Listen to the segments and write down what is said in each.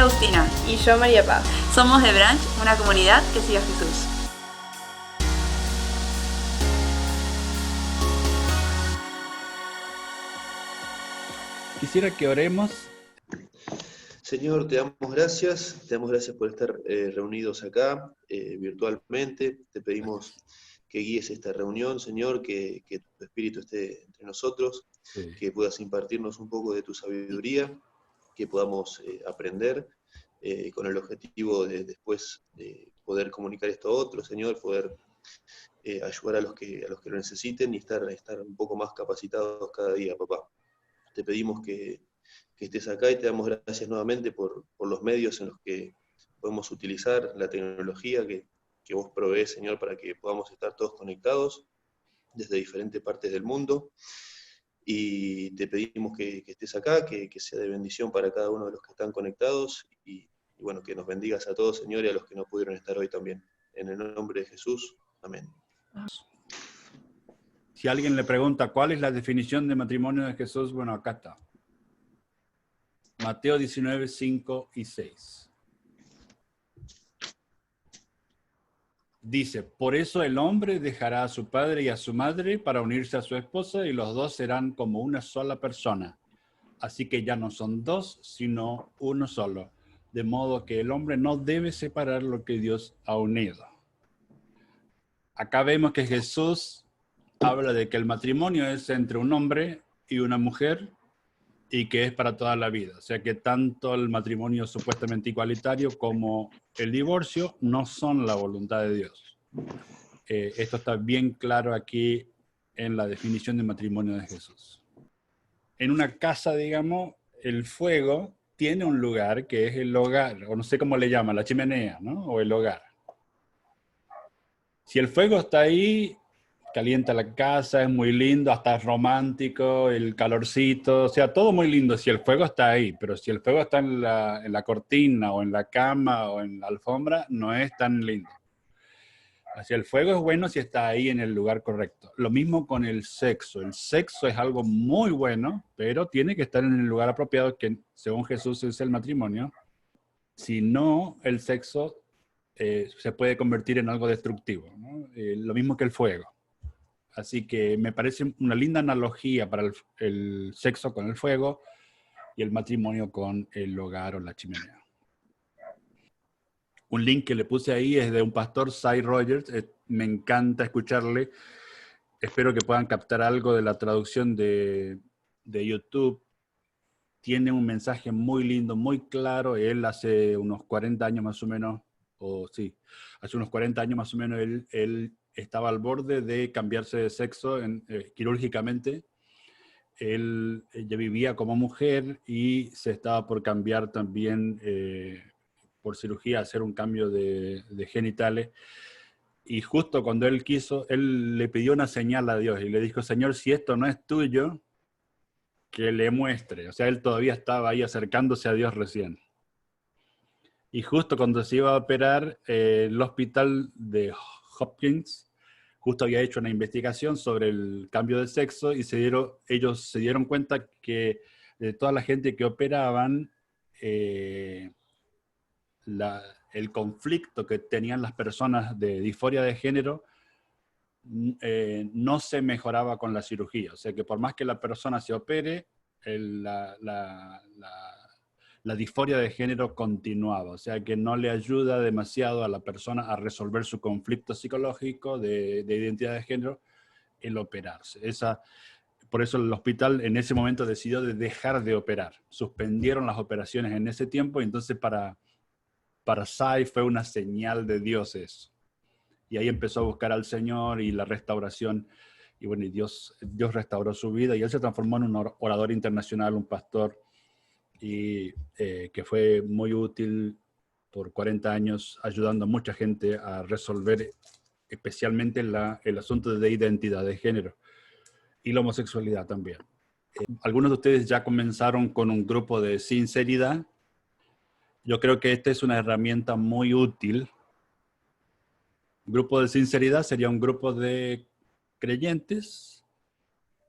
Agustina. Y yo, María Paz. Somos The Branch, una comunidad que sigue a Jesús. Quisiera que oremos. Señor, te damos gracias por estar reunidos acá virtualmente. Te pedimos que guíes esta reunión, Señor, que tu Espíritu esté entre nosotros, Sí. que puedas impartirnos un poco de tu sabiduría, que podamos aprender con el objetivo de después poder comunicar esto a otros, Señor, poder ayudar a los que lo necesiten y estar un poco más capacitados cada día, papá. Te pedimos que estés acá y te damos gracias nuevamente por los medios en los que podemos utilizar la tecnología que vos provees, Señor, para que podamos estar todos conectados desde diferentes partes del mundo. Y te pedimos que estés acá, que sea de bendición para cada uno de los que están conectados y bueno, que nos bendigas a todos, Señor, y a los que no pudieron estar hoy también. En el nombre de Jesús, amén. Si alguien le pregunta cuál es la definición de matrimonio de Jesús, bueno, acá está. Mateo 19, 5 y 6. Dice, por eso el hombre dejará a su padre y a su madre para unirse a su esposa y los dos serán como una sola persona. Así que ya no son dos, sino uno solo. De modo que el hombre no debe separar lo que Dios ha unido. Acá vemos que Jesús habla de que el matrimonio es entre un hombre y una mujer y que es para toda la vida. O sea que tanto el matrimonio supuestamente igualitario como el divorcio no son la voluntad de Dios. Esto está bien claro aquí en la definición de matrimonio de Jesús. En una casa, digamos, el fuego tiene un lugar que es el hogar, o no sé cómo le llaman, la chimenea, ¿no? O el hogar. Si el fuego está ahí, calienta la casa, es muy lindo, hasta es romántico, el calorcito, o sea, todo muy lindo si el fuego está ahí, pero si el fuego está en la cortina o en la cama o en la alfombra, no es tan lindo. Así el fuego es bueno si está ahí en el lugar correcto. Lo mismo con el sexo. El sexo es algo muy bueno, pero tiene que estar en el lugar apropiado, que según Jesús es el matrimonio. Si no, el sexo se puede convertir en algo destructivo, ¿no? Lo mismo que el fuego. Así que me parece una linda analogía para el sexo con el fuego y el matrimonio con el hogar o la chimenea. Un link que le puse ahí es de un pastor, Sy Rogers. Me encanta escucharle. Espero que puedan captar algo de la traducción de YouTube. Tiene un mensaje muy lindo, muy claro. Él hace unos 40 años más o menos, hace unos 40 años más o menos, él estaba al borde de cambiarse de sexo quirúrgicamente. Él ya vivía como mujer y se estaba por cambiar también por cirugía, hacer un cambio de genitales. Y justo cuando él quiso, él le pidió una señal a Dios y le dijo, Señor, si esto no es tuyo, que le muestre. O sea, él todavía estaba ahí acercándose a Dios recién. Y justo cuando se iba a operar, el hospital de Hopkins justo había hecho una investigación sobre el cambio de sexo y ellos se dieron cuenta que de toda la gente que operaban, el conflicto que tenían las personas de disforia de género no se mejoraba con la cirugía. O sea que por más que la persona se opere, la disforia de género continuaba. O sea que no le ayuda demasiado a la persona a resolver su conflicto psicológico de identidad de género el operarse. Por eso el hospital en ese momento decidió dejar de operar. Suspendieron las operaciones en ese tiempo y entonces para Sy fue una señal de Dios eso. Y ahí empezó a buscar al Señor y la restauración. Y bueno, y Dios restauró su vida y él se transformó en un orador internacional, un pastor, y que fue muy útil por 40 años ayudando a mucha gente a resolver especialmente el asunto de identidad de género y la homosexualidad también. Algunos de ustedes ya comenzaron con un grupo de sinceridad. Yo creo que esta es una herramienta muy útil. Grupo de sinceridad sería un grupo de creyentes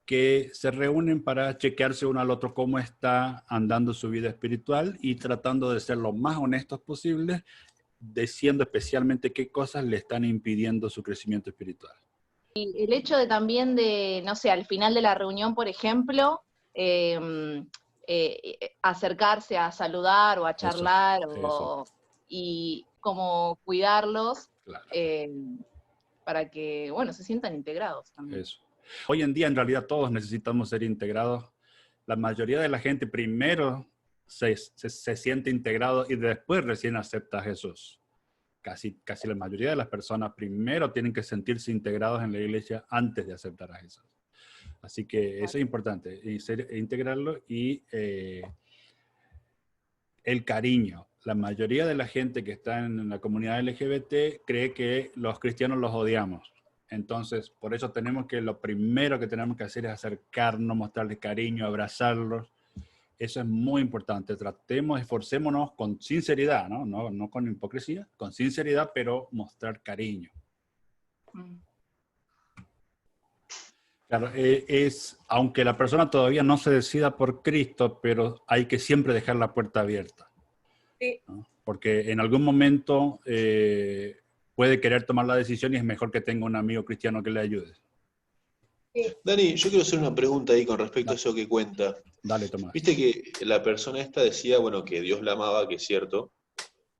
que se reúnen para chequearse uno al otro cómo está andando su vida espiritual y tratando de ser lo más honestos posibles, diciendo especialmente qué cosas le están impidiendo su crecimiento espiritual. El hecho de también de, no sé, al final de la reunión, por ejemplo, acercarse a saludar o a charlar y como cuidarlos, claro, para que, bueno, se sientan integrados también. Eso. Hoy en día, en realidad, todos necesitamos ser integrados. La mayoría de la gente primero se siente integrado y después recién acepta a Jesús. Casi la mayoría de las personas primero tienen que sentirse integrados en la iglesia antes de aceptar a Jesús. Así que eso es importante, integrarlo y el cariño. La mayoría de la gente que está en la comunidad LGBT cree que los cristianos los odiamos. Entonces, por eso lo primero que tenemos que hacer es acercarnos, mostrarles cariño, abrazarlos. Eso es muy importante. Esforcémonos con sinceridad, ¿no? No con hipocresía, con sinceridad, pero mostrar cariño. Claro, aunque la persona todavía no se decida por Cristo, pero hay que siempre dejar la puerta abierta. Sí. ¿No? Porque en algún momento puede querer tomar la decisión y es mejor que tenga un amigo cristiano que le ayude. Dani, yo quiero hacer una pregunta ahí con respecto a eso que cuenta. Dale, Tomás. Viste que la persona esta decía, bueno, que Dios la amaba, que es cierto,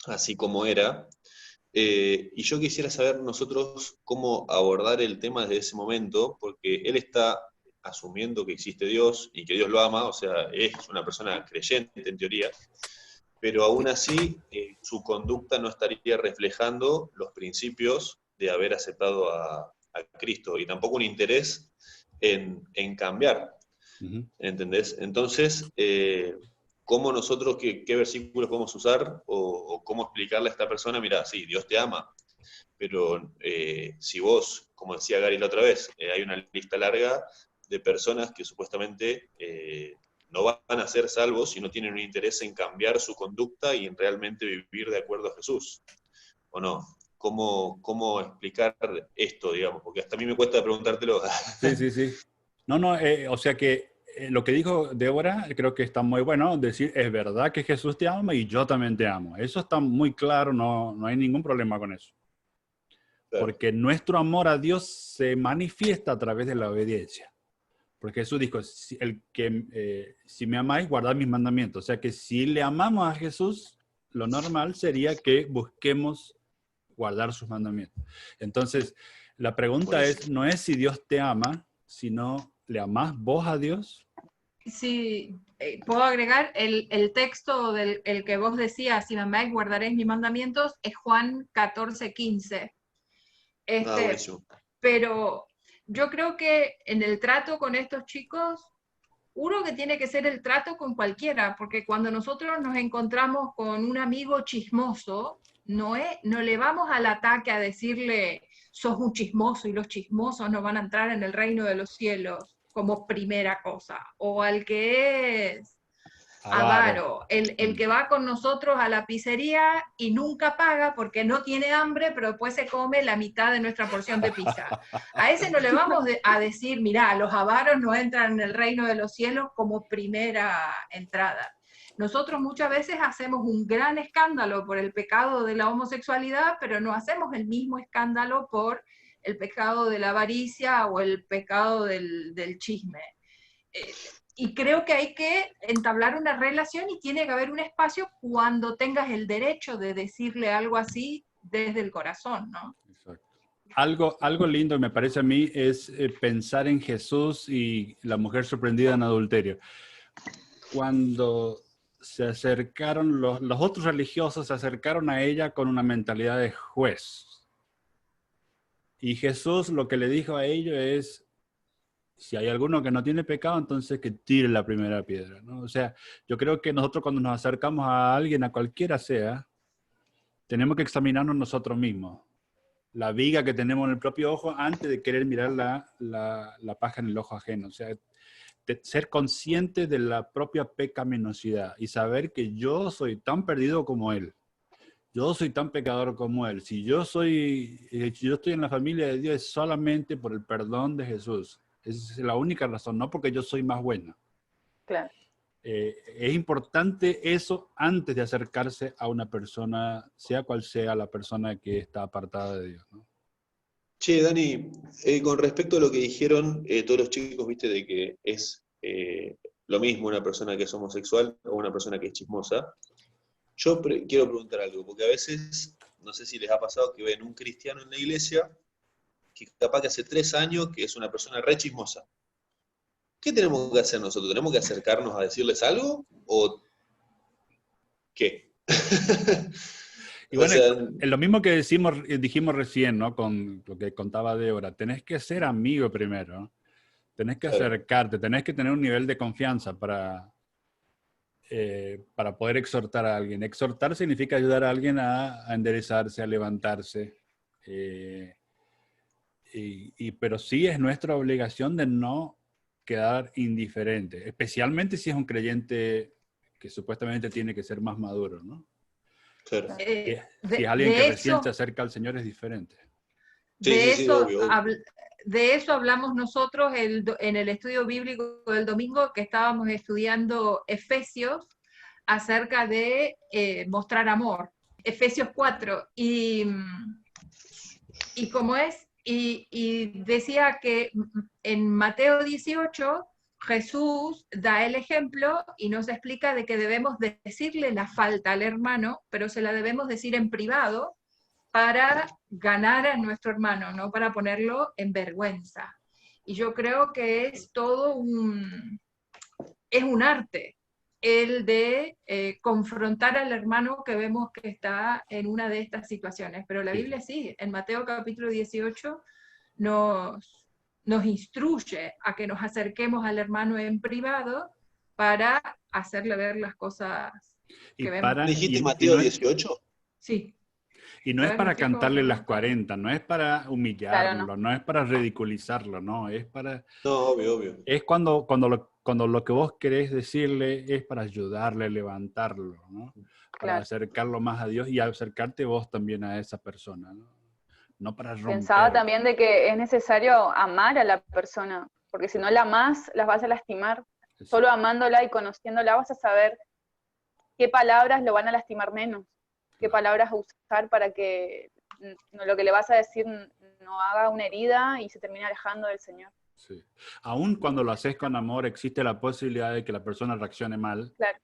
así como era. Y yo quisiera saber nosotros cómo abordar el tema desde ese momento, porque él está asumiendo que existe Dios y que Dios lo ama, o sea, es una persona creyente en teoría, pero aún así su conducta no estaría reflejando los principios de haber aceptado a Cristo y tampoco un interés en cambiar, ¿entendés? Entonces, ¿cómo nosotros, qué versículos podemos usar o cómo explicarle a esta persona, mira, sí, Dios te ama, pero si vos, como decía Gary la otra vez, hay una lista larga de personas que supuestamente no van a ser salvos si no tienen un interés en cambiar su conducta y en realmente vivir de acuerdo a Jesús, ¿o no? ¿Cómo explicar esto, digamos? Porque hasta a mí me cuesta preguntártelo. Sí. No, o sea que lo que dijo Débora creo que está muy bueno, decir, es verdad que Jesús te ama y yo también te amo. Eso está muy claro, no hay ningún problema con eso. Claro. Porque nuestro amor a Dios se manifiesta a través de la obediencia. Porque Jesús dijo, si me amáis, guardad mis mandamientos. O sea que si le amamos a Jesús, lo normal sería que busquemos guardar sus mandamientos. Entonces, la pregunta no es si Dios te ama, sino, ¿le amás vos a Dios? Sí, puedo agregar el texto el que vos decías, si me amáis, guardaréis mis mandamientos, es Juan 14:15. Pero yo creo que en el trato con estos chicos, uno que tiene que ser el trato con cualquiera, porque cuando nosotros nos encontramos con un amigo chismoso, no le vamos al ataque a decirle, sos un chismoso y los chismosos no van a entrar en el reino de los cielos como primera cosa. O al que es avaro, el que va con nosotros a la pizzería y nunca paga porque no tiene hambre, pero después se come la mitad de nuestra porción de pizza. A ese no le vamos a decir, mirá, los avaros no entran en el reino de los cielos como primera entrada. Nosotros muchas veces hacemos un gran escándalo por el pecado de la homosexualidad, pero no hacemos el mismo escándalo por el pecado de la avaricia o el pecado del chisme. Y creo que hay que entablar una relación y tiene que haber un espacio cuando tengas el derecho de decirle algo así desde el corazón, ¿no? Exacto. Algo lindo me parece a mí es pensar en Jesús y la mujer sorprendida en adulterio. Cuando se acercaron, los otros religiosos se acercaron a ella con una mentalidad de juez. Y Jesús lo que le dijo a ellos es, si hay alguno que no tiene pecado, entonces que tire la primera piedra, ¿no? O sea, yo creo que nosotros cuando nos acercamos a alguien, a cualquiera sea, tenemos que examinarnos nosotros mismos. La viga que tenemos en el propio ojo antes de querer mirar la paja en el ojo ajeno. O sea, ser consciente de la propia pecaminosidad y saber que yo soy tan perdido como él. Yo soy tan pecador como él. Si yo estoy en la familia de Dios es solamente por el perdón de Jesús. Esa es la única razón, no porque yo soy más buena. Claro. Es importante eso antes de acercarse a una persona, sea cual sea la persona que está apartada de Dios, ¿no? Che, Dani, con respecto a lo que dijeron todos los chicos, viste, de que es lo mismo una persona que es homosexual o una persona que es chismosa, yo quiero preguntar algo, porque a veces, no sé si les ha pasado que ven un cristiano en la iglesia, que capaz que hace 3 años que es una persona re chismosa. ¿Qué tenemos que hacer nosotros? ¿Tenemos que acercarnos a decirles algo? ¿O qué? Y bueno, O sea, es lo mismo que dijimos recién, ¿no? Con lo que contaba Débora, tenés que ser amigo primero, ¿no? Tenés que acercarte, tenés que tener un nivel de confianza para poder exhortar a alguien. Exhortar significa ayudar a alguien a enderezarse, a levantarse. Pero sí es nuestra obligación de no quedar indiferente, especialmente si es un creyente que supuestamente tiene que ser más maduro, ¿no? claro. Si es alguien que recién se acerca al Señor es diferente. Sí, obvio. De eso hablamos nosotros en el estudio bíblico del domingo, que estábamos estudiando Efesios acerca de mostrar amor. Efesios 4. Y como es, y decía que en Mateo 18 Jesús da el ejemplo y nos explica de que debemos decirle la falta al hermano, pero se la debemos decir en privado para ganar a nuestro hermano, no para ponerlo en vergüenza. Y yo creo que es todo un arte el de confrontar al hermano que vemos que está en una de estas situaciones. Pero la Biblia sí, en Mateo capítulo 18 nos instruye a que nos acerquemos al hermano en privado para hacerle ver las cosas que vemos. ¿Dijiste Mateo 18? Sí. Y no es para cantarle las 40, no es para humillarlo, Claro, no es para ridiculizarlo, no, es para... No, obvio. Es cuando lo que vos querés decirle es para ayudarle, levantarlo, ¿no? Para acercarlo más a Dios y acercarte vos también a esa persona, ¿no? No para romper. Pensaba también de que es necesario amar a la persona, porque si no la amás, las vas a lastimar. Exacto. Solo amándola y conociéndola vas a saber qué palabras lo van a lastimar menos, qué palabras usar para que lo que le vas a decir no haga una herida y se termine alejando del Señor. Sí. Aún cuando lo haces con amor, existe la posibilidad de que la persona reaccione mal, claro,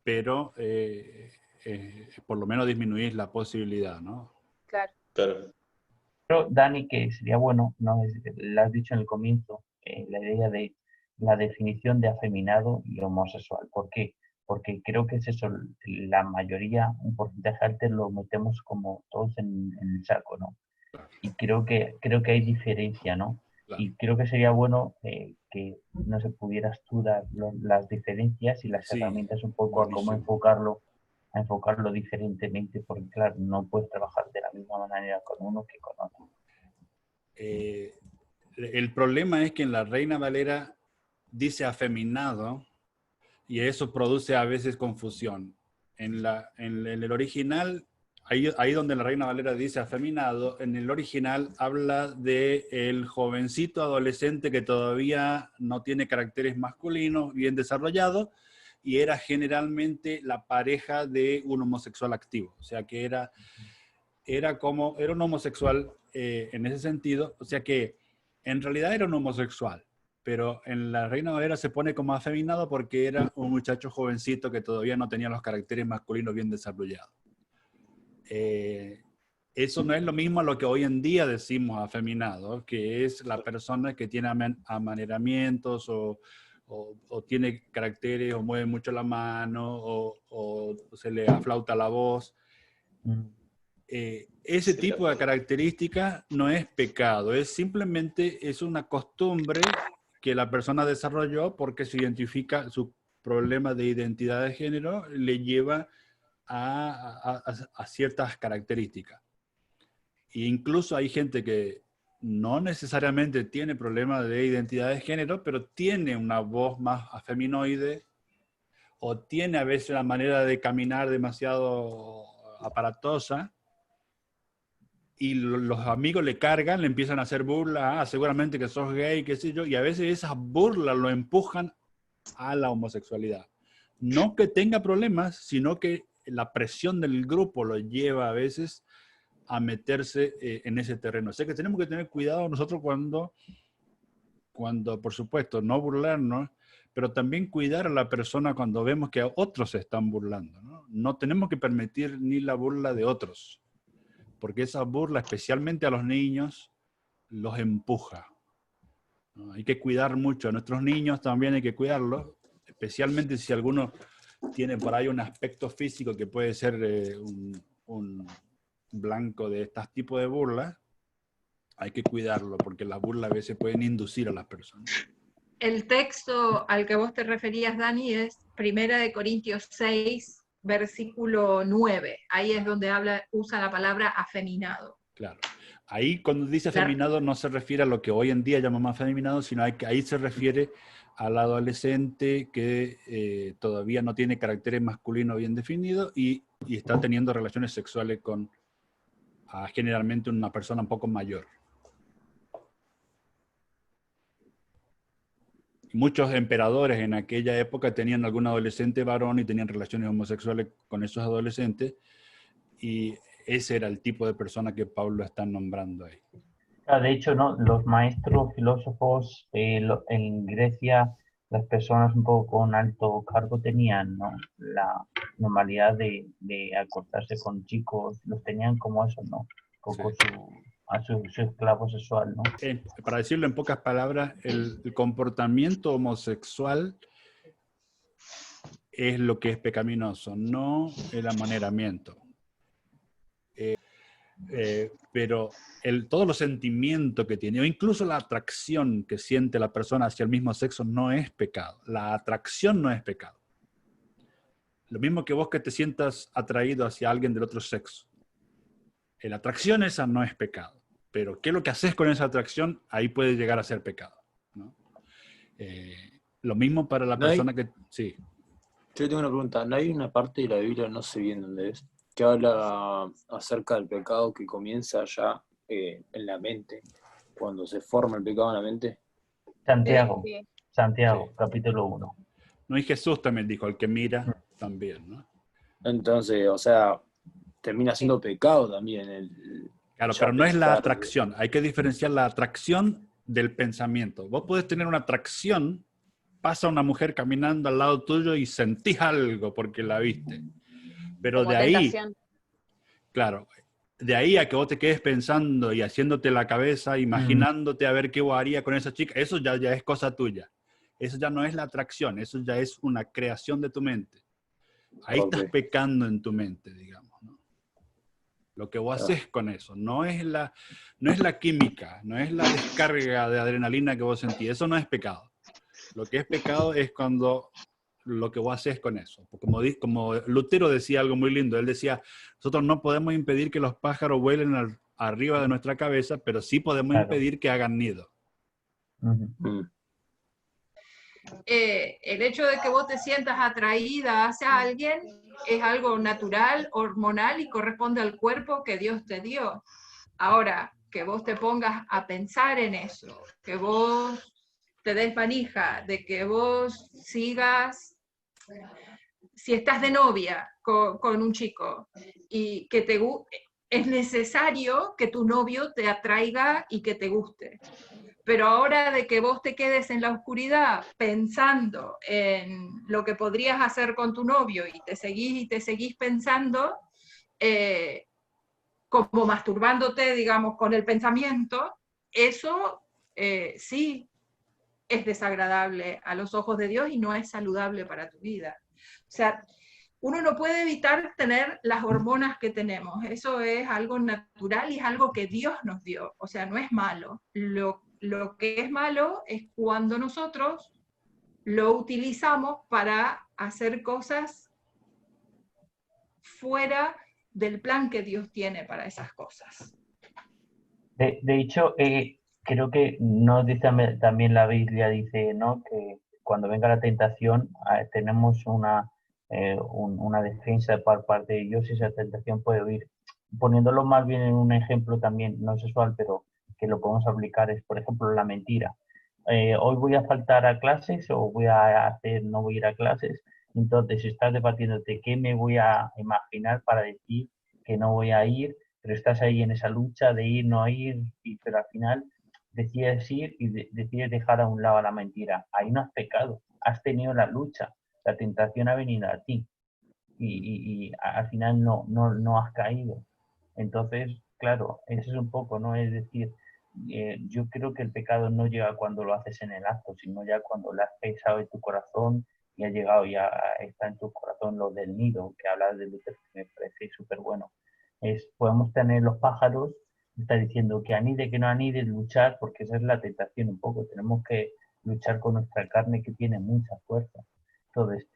pero por lo menos disminuís la posibilidad, ¿no? Claro. Pero, Dani, que sería bueno, ¿no? Lo has dicho en el comienzo, la idea de la definición de afeminado y homosexual. ¿Por qué? Porque creo que es eso, la mayoría, un porcentaje alto lo metemos como todos en el saco, ¿no? Claro. Y creo que hay diferencia, ¿no? Claro. Y creo que sería bueno que no se pudiera estudiar las diferencias y las herramientas un poco a cómo enfocarlo diferentemente, porque claro, no puedes trabajar de la misma manera con uno que con otro. El problema es que en la Reina Valera dice afeminado y eso produce a veces confusión. En el original, ahí donde la Reina Valera dice afeminado, en el original habla de el jovencito adolescente que todavía no tiene caracteres masculinos bien desarrollados y era generalmente la pareja de un homosexual activo. O sea que era un homosexual en ese sentido, o sea que en realidad era un homosexual, pero en la Reina Valera se pone como afeminado porque era un muchacho jovencito que todavía no tenía los caracteres masculinos bien desarrollados. Eso no es lo mismo a lo que hoy en día decimos afeminado, que es la persona que tiene amaneramientos o tiene caracteres o mueve mucho la mano o se le aflauta la voz. Ese tipo de características no es pecado, simplemente es una costumbre que la persona desarrolló porque se identifica, su problema de identidad de género le lleva a ciertas características. E incluso hay gente que no necesariamente tiene problemas de identidad de género, pero tiene una voz más afeminoide o tiene a veces una manera de caminar demasiado aparatosa. y los amigos le cargan, le empiezan a hacer burla, seguramente que sos gay, qué sé yo, y a veces esas burlas lo empujan a la homosexualidad. No que tenga problemas, sino que la presión del grupo lo lleva a veces a meterse en ese terreno. O sea que tenemos que tener cuidado nosotros cuando, por supuesto, no burlarnos, pero también cuidar a la persona cuando vemos que otros se están burlando, ¿no? No tenemos que permitir ni la burla de otros, porque esa burla, especialmente a los niños, los empuja, ¿no? Hay que cuidar mucho a nuestros niños, también hay que cuidarlos, especialmente si alguno tiene por ahí un aspecto físico que puede ser un blanco de estos tipos de burlas. Hay que cuidarlo, porque las burlas a veces pueden inducir a las personas. El texto al que vos te referías, Dani, es 1 Corintios 6, versículo 9. Ahí es donde usa la palabra afeminado. Claro. Ahí cuando dice afeminado no se refiere a lo que hoy en día llamamos afeminado, sino que ahí se refiere al adolescente que todavía no tiene caracteres masculinos bien definidos y está teniendo relaciones sexuales con generalmente una persona un poco mayor. Muchos emperadores en aquella época tenían algún adolescente varón y tenían relaciones homosexuales con esos adolescentes, y ese era el tipo de persona que Pablo está nombrando ahí. De hecho, ¿no? Los maestros filósofos en Grecia, las personas un poco con alto cargo tenían, ¿no?, la normalidad de acostarse con chicos, los tenían como eso, ¿no? Poco Sí. su esclavo sexual, ¿no? Para decirlo en pocas palabras, el comportamiento homosexual es lo que es pecaminoso, no el amaneramiento. Pero todos los sentimientos que tiene, o incluso la atracción que siente la persona hacia el mismo sexo, no es pecado. La atracción no es pecado. Lo mismo que vos que te sientas atraído hacia alguien del otro sexo. La atracción esa no es pecado. Pero ¿qué es lo que haces con esa atracción? Ahí puede llegar a ser pecado, ¿no? Lo mismo para la persona que... Sí. Yo tengo una pregunta. ¿No hay una parte de la Biblia, no sé bien dónde es, que habla acerca del pecado que comienza ya en la mente, cuando se forma el pecado en la mente? Santiago, Sí. Santiago, Sí. capítulo 1. No, y Jesús también dijo, el que mira también, ¿no? Entonces, o sea, termina siendo pecado también. Claro, pero no es la atracción. Hay que diferenciar la atracción del pensamiento. Vos podés tener una atracción, pasa una mujer caminando al lado tuyo y sentís algo porque la viste. Pero Como de ahí, tentación. claro, de ahí a que vos te quedes pensando y haciéndote la cabeza, imaginándote a ver qué vos haría con esa chica, eso ya es cosa tuya. Eso ya no es la atracción, eso ya es una creación de tu mente. Ahí estás pecando en tu mente, digamos, ¿no? Lo que vos haces con eso, no es la química, no es la descarga de adrenalina que vos sentís, eso no es pecado. Lo que es pecado es cuando lo que vos haces con eso. Como Lutero decía algo muy lindo, él decía, nosotros no podemos impedir que los pájaros vuelen arriba de nuestra cabeza, pero sí podemos impedir que hagan nido. El hecho de que vos te sientas atraída hacia alguien es algo natural, hormonal y corresponde al cuerpo que Dios te dio. Ahora, que vos te pongas a pensar en eso, que vos te des manija, de que vos sigas, si estás de novia con un chico y que es necesario que tu novio te atraiga y que te guste. Pero ahora de que vos te quedes en la oscuridad pensando en lo que podrías hacer con tu novio y te seguís pensando, como masturbándote, digamos, con el pensamiento, eso sí es desagradable a los ojos de Dios y no es saludable para tu vida. O sea, uno no puede evitar tener las hormonas que tenemos. Eso es algo natural y es algo que Dios nos dio. O sea, no es malo. Lo que es malo es cuando nosotros lo utilizamos para hacer cosas fuera del plan que Dios tiene para esas cosas. De hecho, creo que nos dice también la Biblia, dice, ¿no?, que cuando venga la tentación tenemos una defensa por parte de Dios y esa tentación puede huir. poniéndolo más bien en un ejemplo también no sexual, pero que lo podemos aplicar, es por ejemplo la mentira. Hoy voy a faltar a clases o no voy a ir a clases. Entonces estás debatiéndote qué me voy a imaginar para decir que no voy a ir, pero estás ahí en esa lucha de ir, no ir, pero al final decides ir y decides dejar a un lado la mentira. Ahí no has pecado, has tenido la lucha, la tentación ha venido a ti y al final no has caído. Entonces, claro, eso es un poco, ¿no? Es decir, yo creo que el pecado no llega cuando lo haces en el acto, sino ya cuando lo has pensado en tu corazón y ha llegado, ya está en tu corazón lo del nido, que hablas de Luther, que me parece súper bueno. Podemos tener los pájaros, está diciendo que anide, que no anide, luchar, porque esa es la tentación un poco. Tenemos que luchar con nuestra carne que tiene mucha fuerza. Entonces,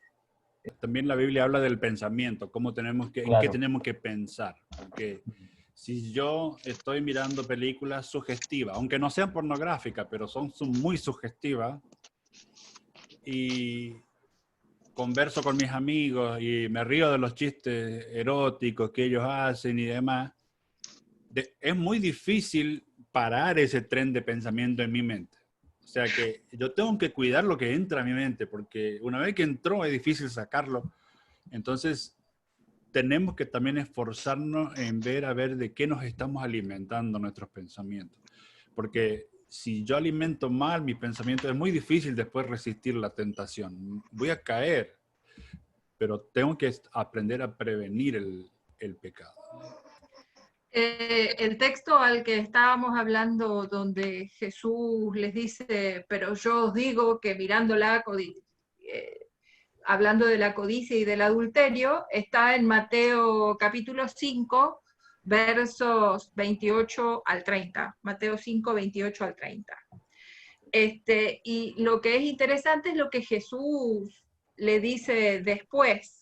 también la Biblia habla del pensamiento, cómo tenemos que, claro. en qué tenemos que pensar. Porque si yo estoy mirando películas sugestivas, aunque no sean pornográficas, pero son muy sugestivas, y converso con mis amigos y me río de los chistes eróticos que ellos hacen y demás, es muy difícil parar ese tren de pensamiento en mi mente. O sea que yo tengo que cuidar lo que entra a mi mente, porque una vez que entró es difícil sacarlo. Entonces, tenemos que también esforzarnos en ver a ver de qué nos estamos alimentando nuestros pensamientos. Porque si yo alimento mal mis pensamientos, es muy difícil después resistir la tentación. Voy a caer, pero tengo que aprender a prevenir el pecado. El texto al que estábamos hablando, donde Jesús les dice, pero yo os digo que mirándola, hablando de la codicia y del adulterio, está en Mateo capítulo 5, versos 28 al 30. Mateo 5, 28 al 30. Y lo que es interesante es lo que Jesús le dice después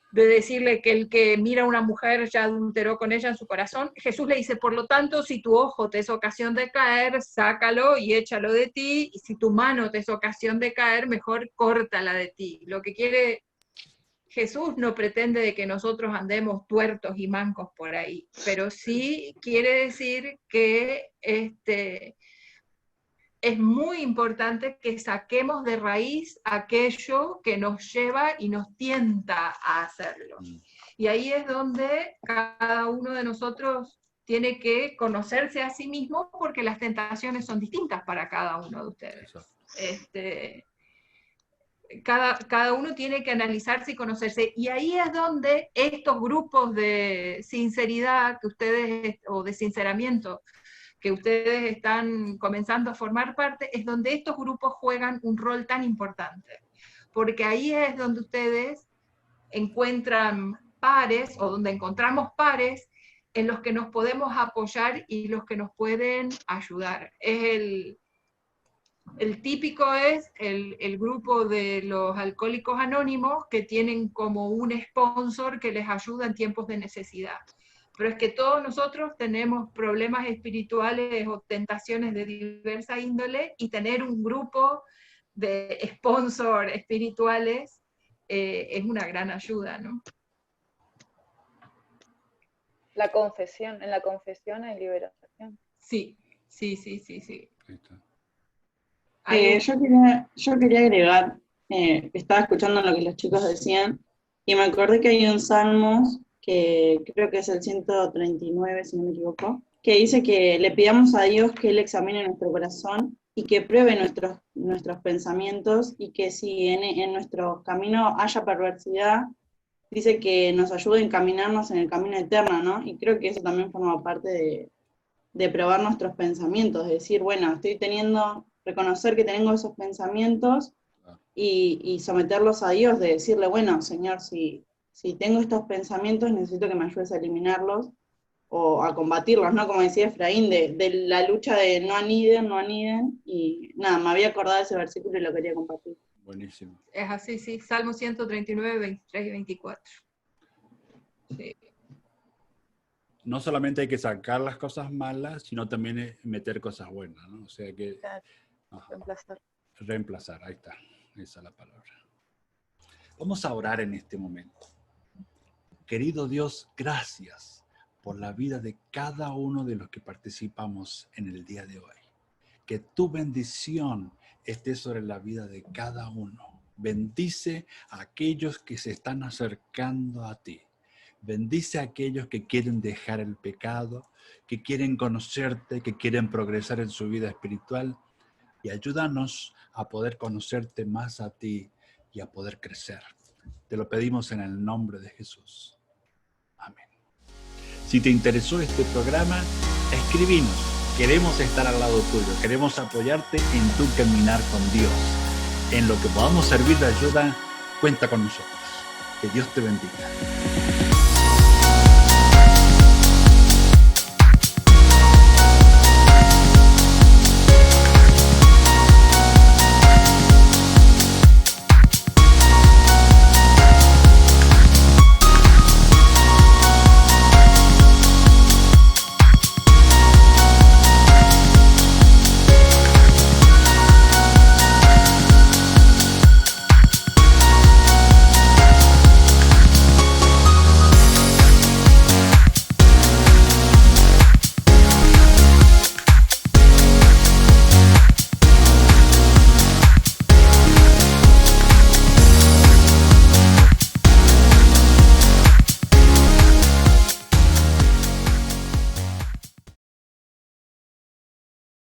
de decirle que el que mira a una mujer ya adulteró con ella en su corazón. Jesús le dice, por lo tanto, si tu ojo te es ocasión de caer, sácalo y échalo de ti, y si tu mano te es ocasión de caer, mejor córtala de ti. Lo que quiere Jesús no pretende de que nosotros andemos tuertos y mancos por ahí, pero sí quiere decir que es muy importante que saquemos de raíz aquello que nos lleva y nos tienta a hacerlo. Y ahí es donde cada uno de nosotros tiene que conocerse a sí mismo, porque las tentaciones son distintas para cada uno de ustedes. Cada uno tiene que analizarse y conocerse. Y ahí es donde estos grupos de sinceridad que ustedes, o de sinceramiento, que ustedes están comenzando a formar parte, es donde estos grupos juegan un rol tan importante. Porque ahí es donde ustedes encuentran pares, o donde encontramos pares, en los que nos podemos apoyar y los que nos pueden ayudar. El típico es el grupo de los alcohólicos anónimos, que tienen como un sponsor que les ayuda en tiempos de necesidad. Pero es que todos nosotros tenemos problemas espirituales o tentaciones de diversa índole, y tener un grupo de sponsor espirituales es una gran ayuda, ¿no? La confesión, en la confesión hay liberación. Sí. Yo quería agregar, estaba escuchando lo que los chicos decían, y me acordé que hay un Salmos, que creo que es el 139, si no me equivoco, que dice que le pidamos a Dios que Él examine nuestro corazón y que pruebe nuestros pensamientos, y que si en nuestro camino haya perversidad, dice que nos ayude a encaminarnos en el camino eterno, ¿no? Y creo que eso también forma parte de probar nuestros pensamientos, de decir, bueno, reconocer que tengo esos pensamientos y someterlos a Dios, de decirle, bueno, Señor, si tengo estos pensamientos, necesito que me ayudes a eliminarlos o a combatirlos, ¿no? Como decía Efraín, de la lucha de no aniden, y nada, me había acordado de ese versículo y lo quería compartir. Buenísimo. Es así, sí. Salmo 139, 23 y 24. Sí. No solamente hay que sacar las cosas malas, sino también meter cosas buenas, ¿no? O sea que... Reemplazar, ahí está. Esa es la palabra. Vamos a orar en este momento. Querido Dios, gracias. por la vida de cada uno de los que participamos en el día de hoy. Que tu bendición esté sobre la vida de cada uno. Bendice a aquellos que se están acercando a ti. Bendice a aquellos que quieren dejar el pecado, que quieren conocerte, que quieren progresar en su vida espiritual. Y ayúdanos a poder conocerte más a ti y a poder crecer. Te lo pedimos en el nombre de Jesús. Amén. Si te interesó este programa, escribinos. Queremos estar al lado tuyo. Queremos apoyarte en tu caminar con Dios. En lo que podamos servir de ayuda, cuenta con nosotros. Que Dios te bendiga.